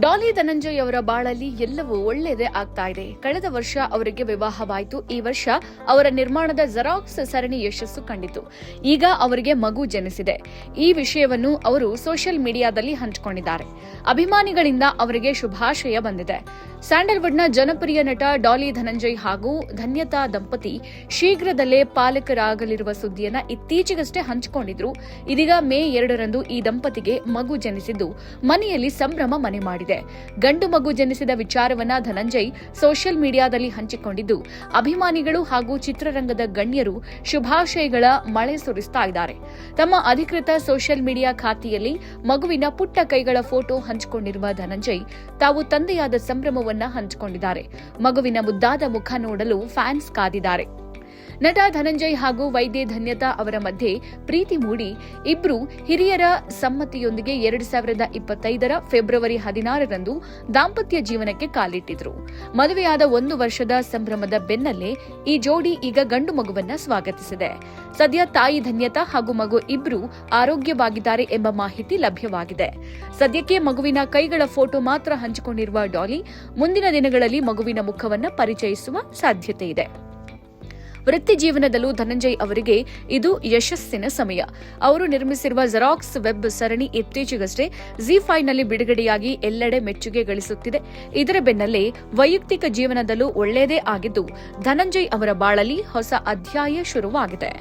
ಡಾಲಿ ಧನಂಜಯ್ ಅವರ ಬಾಳಲ್ಲಿ ಎಲ್ಲವೂ ಒಳ್ಳೆಯದೇ ಆಗ್ತಾ ಇದೆ. ಕಳೆದ ವರ್ಷ ಅವರಿಗೆ ವಿವಾಹವಾಯಿತು. ಈ ವರ್ಷ ಅವರ ನಿರ್ಮಾಣದ ಜೆರಾಕ್ಸ್ ಸರಣಿ ಯಶಸ್ಸು ಕಂಡಿತು. ಈಗ ಅವರಿಗೆ ಮಗು ಜನಿಸಿದೆ. ಈ ವಿಷಯವನ್ನು ಅವರು ಸೋಷಿಯಲ್ ಮೀಡಿಯಾದಲ್ಲಿ ಹಂಚಿಕೊಂಡಿದ್ದಾರೆ. ಅಭಿಮಾನಿಗಳಿಂದ ಅವರಿಗೆ ಶುಭಾಶಯ ಬಂದಿದೆ. ಸ್ಯಾಂಡಲ್ವುಡ್ನ ಜನಪ್ರಿಯ ನಟ ಡಾಲಿ ಧನಂಜಯ್ ಹಾಗೂ ಧನ್ಯತಾ ದಂಪತಿ ಶೀಘ್ರದಲ್ಲೇ ಪಾಲಕರಾಗಲಿರುವ ಸುದ್ದಿಯನ್ನ ಇತ್ತೀಚೆಗಷ್ಟೇ ಹಂಚಿಕೊಂಡಿದ್ರು. ಇದೀಗ ಮೇ 2ರಂದು ಈ ದಂಪತಿಗೆ ಮಗು ಜನಿಸಿದ್ದು ಮನೆಯಲ್ಲಿ ಸಂಭ್ರಮ ಮನೆ ಮಾಡಿದೆ. ಗಂಡು ಮಗು ಜನಿಸಿದ ವಿಚಾರವನ್ನ ಧನಂಜಯ್ ಸೋಷಿಯಲ್ ಮೀಡಿಯಾದಲ್ಲಿ ಹಂಚಿಕೊಂಡಿದ್ದು ಅಭಿಮಾನಿಗಳು ಹಾಗೂ ಚಿತ್ರರಂಗದ ಗಣ್ಯರು ಶುಭಾಶಯಗಳ ಮಳೆ ಸುರಿಸ್ತಾ ಇದ್ದಾರೆ. ತಮ್ಮ ಅಧಿಕೃತ ಸೋಷಿಯಲ್ ಮೀಡಿಯಾ ಖಾತೆಯಲ್ಲಿ ಮಗುವಿನ ಪುಟ್ಟ ಕೈಗಳ ಫೋಟೋ ಹಂಚಿಕೊಂಡಿರುವ ಧನಂಜಯ್ ತಾವು ತಂದೆಯಾದ ಸಂಭ್ರಮವನ್ನ ಹಂಚಿಕೊಂಡಿದ್ದಾರೆ. ಮಗುವಿನ ಮುದ್ದಾದ ಮುಖ ನೋಡಲು ಫ್ಯಾನ್ಸ್ ಕಾದಿದ್ದಾರೆ. ನಟ ಧನಂಜಯ್ ಹಾಗೂ ವೈದ್ಯೆ ಧನ್ಯತಾ ಅವರ ಮಧ್ಯೆ ಪ್ರೀತಿ ಮೂಡಿ ಇಬ್ರು ಹಿರಿಯರ ಸಮ್ಮತಿಯೊಂದಿಗೆ 2025ರ ಫೆಬ್ರವರಿ 16ರಂದು ದಾಂಪತ್ಯ ಜೀವನಕ್ಕೆ ಕಾಲಿಟ್ಟಿದ್ರು. ಮದುವೆಯಾದ 1 ವರ್ಷದ ಸಂಭ್ರಮದ ಬೆನ್ನಲ್ಲೇ ಈ ಜೋಡಿ ಈಗ ಗಂಡು ಮಗುವನ್ನ ಸ್ವಾಗತಿಸಿದೆ. ಸದ್ಯ ತಾಯಿ ಧನ್ಯತಾ ಹಾಗೂ ಮಗು ಇಬ್ರು ಆರೋಗ್ಯವಾಗಿದ್ದಾರೆ ಎಂಬ ಮಾಹಿತಿ ಲಭ್ಯವಾಗಿದೆ. ಸದ್ಯಕ್ಕೆ ಮಗುವಿನ ಕೈಗಳ ಫೋಟೋ ಮಾತ್ರ ಹಂಚಿಕೊಂಡಿರುವ ಡಾಲಿ ಮುಂದಿನ ದಿನಗಳಲ್ಲಿ ಮಗುವಿನ ಮುಖವನ್ನ ಪರಿಚಯಿಸುವ ಸಾಧ್ಯತೆ ಇದೆ. ವೃತ್ತಿ ಜೀವನದಲ್ಲೂ ಧನಂಜಯ್ ಅವರಿಗೆ ಇದು ಯಶಸ್ಸಿನ ಸಮಯ. ಅವರು ನಿರ್ಮಿಸಿರುವ ಜೆರಾಕ್ಸ್ ವೆಬ್ ಸರಣಿ ಇತ್ತೀಚೆಗಷ್ಟೇ ಜಿ5ನಲ್ಲಿ ಬಿಡುಗಡೆಯಾಗಿ ಎಲ್ಲೆಡೆ ಮೆಚ್ಚುಗೆ ಗಳಿಸುತ್ತಿದೆ. ಇದರ ಬೆನ್ನಲ್ಲೇ ವೈಯಕ್ತಿಕ ಜೀವನದಲ್ಲೂ ಒಳ್ಳೆಯದೇ ಆಗಿದ್ದು ಧನಂಜಯ್ ಅವರ ಬಾಳಲ್ಲಿ ಹೊಸ ಅಧ್ಯಾಯ ಶುರುವಾಗಿದೆ.